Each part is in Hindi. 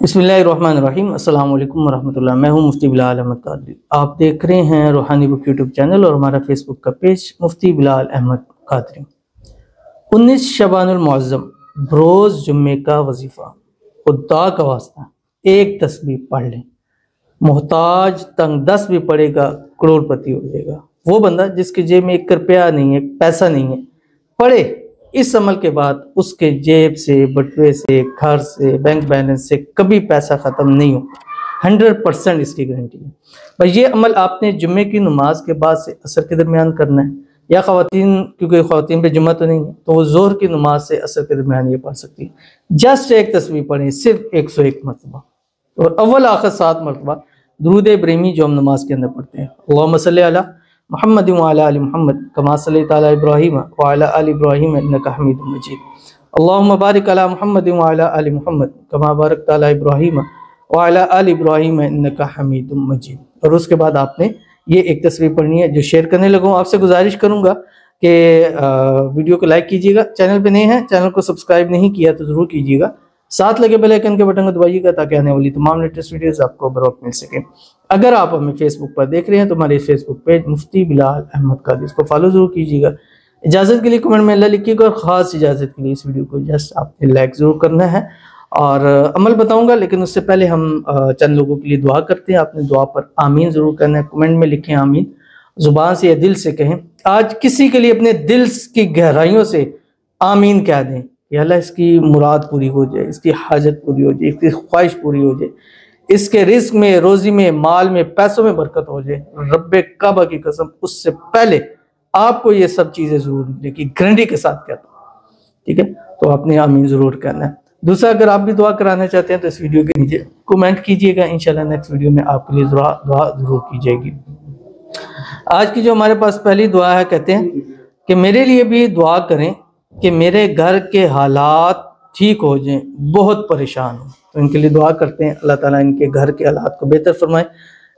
बिस्मिल्लाहिर्रहमानिर्रहीम अस्सलाम वालेकुम वरहमतुल्लाह। मैं हूं मुफ्ती बिलाल अहमद कादरी। आप देख रहे हैं रूहानी बुक यूट्यूब चैनल और हमारा फेसबुक का पेज मुफ्ती बिलाल अहमद कादरी। 19 शबानुल मुअज़्ज़म रोज़ जुम्मे का वजीफ़ा। खुदा का वास्ता एक तस्बीह पढ़ लें, मोहताज तंग 10 भी पढ़ेगा करोड़पति हो जाएगा। वो बंदा जिसके जेब में 1 रुपया नहीं है, पैसा नहीं है, पढ़े। इस अमल के बाद उसके जेब से, बटुए से, घर से, बैंक बैलेंस से कभी पैसा ख़त्म नहीं हो। 100% इसकी गारंटी है। भाई ये अमल आपने जुम्मे की नमाज के बाद से असर के दरमियान करना है, या ख़वातीन, क्योंकि ख़वातीन पे जुम्मा तो नहीं है, तो वो ज़ोहर की नमाज से असर के दरमियान ये पढ़ सकती है। जस्ट एक तस्बीह पढ़ें, सिर्फ 101 मरतबा, और अव्वल आखिर 7 मरतबा दुरूद इब्राहिमी जो हम नमाज के अंदर पढ़ते हैं। अल्लाहुम्मा सल्ली अला मुहम्मद व अला आलि मुहम्मद कमा सल्लैता अला इब्राहीम व अला आलि इब्राहीम इन्नका हमीदुम मजीद। अल्लाहुम्मा बारिक अला मुहम्मद व अला आलि मुहम्मद कमा बारकता अला इब्राहीम व अला आलि इब्राहीम इन्नका हमीदुम मजीद। और उसके बाद आपने ये एक तस्बीह पढ़नी है जो शेयर करने लगूँ। आपसे गुजारिश करूँगा कि वीडियो को लाइक कीजिएगा, चैनल पे नए हैं, चैनल को सब्सक्राइब नहीं किया तो ज़रूर कीजिएगा, साथ लगे बेल आइकन के बटन को दबाइएगा ताकि आने वाली तमाम लेटेस्ट वीडियोस आपको बर वक्त मिल सके। अगर आप हमें फेसबुक पर देख रहे हैं तो हमारे फेसबुक पेज मुफ्ती बिलाल अहमद कादरी, इसको फॉलो जरूर कीजिएगा। इजाज़त के लिए कमेंट में अल्लाह लिखिएगा, और ख़ास इजाज़त के लिए इस वीडियो को जस्ट आपने लाइक ज़रूर करना है। और अमल बताऊंगा, लेकिन उससे पहले हम चंद लोगों के लिए दुआ करते हैं। आपने दुआ पर आमीन ज़रूर करना है, कमेंट में लिखें आमीन, ज़ुबान से या दिल से कहें। आज किसी के लिए अपने दिल की गहराइयों से आमीन कह दें कि अल्लाह इसकी मुराद पूरी हो जाए, इसकी हाजत पूरी हो जाए, इसकी ख्वाहिश पूरी हो जाए, इसके रिस्क में, रोज़ी में, माल में, पैसों में बरकत हो जाए। रब्बे काबा की कसम, उससे पहले आपको ये सब चीज़ें ज़रूर मिलेगी, गारंटी के साथ कहता हूँ। ठीक है, तो आपने आमीन ज़रूर करना है। दूसरा, अगर आप भी दुआ कराना चाहते हैं तो इस वीडियो के नीचे कमेंट कीजिएगा, इंशाल्लाह नेक्स्ट वीडियो में आपके लिए दुआ ज़रूर की जाएगी। आज की जो हमारे पास पहली दुआ है, कहते हैं कि मेरे लिए भी दुआ करें कि मेरे घर के हालात ठीक हो जाएं, बहुत परेशान हूँ। तो इनके लिए दुआ करते हैं, अल्लाह ताला इनके घर के हालात को बेहतर फरमाए,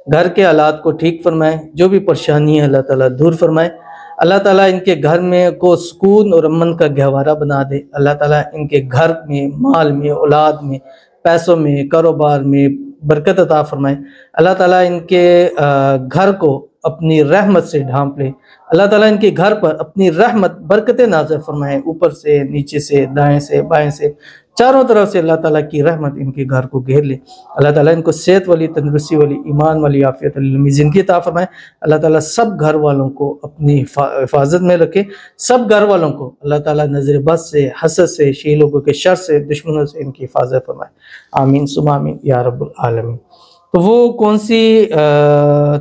घर के हालात को ठीक फरमाए, जो भी परेशानी है अल्लाह ताला दूर फरमाए। अल्लाह ताला इनके घर में को सुकून और अमन का गहवारा बना दे। अल्लाह ताला इनके घर में, माल में, औलाद में, पैसों में, कारोबार में बरकत अता फरमाए। अल्लाह ताला इनके घर को अपनी रहमत से ढांप ले। अल्लाह ताला इनके घर पर अपनी रहमत बरकतें नाज़िल फरमाए, ऊपर से, नीचे से, दाएं से, बाएं से, चारों तरफ से अल्लाह ताला की रहमत इनके घर को घेर ले। अल्लाह ताला इनको सेहत वाली, तंदुरुस्ती वाली, ईमान वाली, आफियत वाली लंबी ज़िंदगी अता फरमाए। अल्लाह ताला सब घर वालों को अपनी हिफाजत में रखे, सब घर वालों को अल्लाह ताला नज़र बद से, हसद से, शी लोगों के शर से, दुश्मनों से इनकी हिफाजत फरमाए। आमीन सुम्मा आमीन या रब्बुल आलमीन। तो वो कौन सी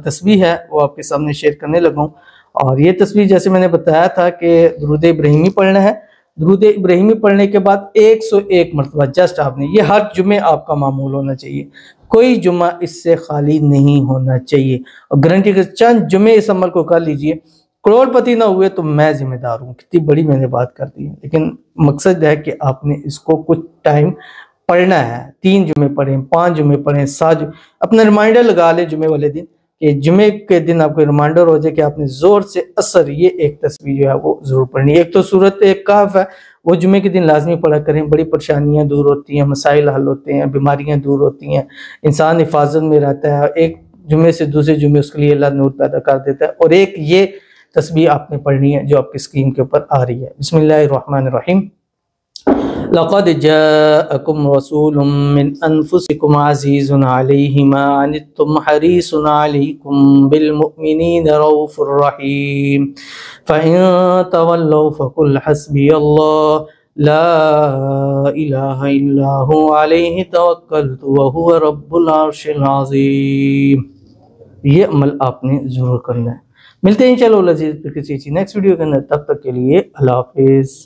तस्बीह है वो आपके सामने शेयर करने लगा। और ये तस्बीह जैसे मैंने बताया था कि दुरूद इब्राहिमी पढ़ना है। दुरूद इब्राहिमी पढ़ने के बाद 101 मरतबा जस्ट आपने, ये हर जुम्मे आपका मामूल होना चाहिए, कोई जुम्मा इससे खाली नहीं होना चाहिए। और गारंटी के चंद जुम्मे इस अमल को कर लीजिए, करोड़पति ना हुए तो मैं जिम्मेदार हूँ। कितनी बड़ी मैंने बात कर दी है, लेकिन मकसद है कि आपने इसको कुछ टाइम पढ़ना है। 3 जुम्मे पढ़ें, 5 जुम्मे पढ़ें, 7 अपना रिमाइंडर लगा लें जुम्मे वाले दिन, कि जुम्मे के दिन आपको रिमाइंडर हो जाए कि आपने जोर से असर ये एक तस्बीह जो है वो जरूर पढ़नी है। एक तो सूरत कहफ है, वो जुम्मे के दिन लाजमी पढ़ा करें। बड़ी परेशानियां दूर होती हैं, मसाइल हल होते हैं, बीमारियां दूर होती हैं, इंसान हिफाजत में रहता है। एक जुम्मे से दूसरे जुम्मे उसके लिए अल्लाह नूर पैदा कर देता है। और एक ये तस्बीह आपने पढ़नी है जो आपकी स्क्रीन के ऊपर आ रही है। बिस्मिल्लाहिर्रहमानिर्रहीम। लक़द जाअकुम रसूलुम मिन अनफुसिकुम अज़ीज़ुन अलैहि मा अनित्तुम हरीसुन अलैकुम बिल मुमिनीना रऊफ़ुर रहीम फ़इन तवल्लौ फ़कुल हस्बियल्लाह ला इलाहा इल्ला हु अलैहि तवक्कलतु व हुवा रब्बुल अर्शिल अज़ीम। ये अमल आपने ज़रूर करना है। मिलते हैं इंशाअल्लाह किसी नेक्स्ट वीडियो के अंदर, तब तक के लिए अल्लाह हाफ़िज़।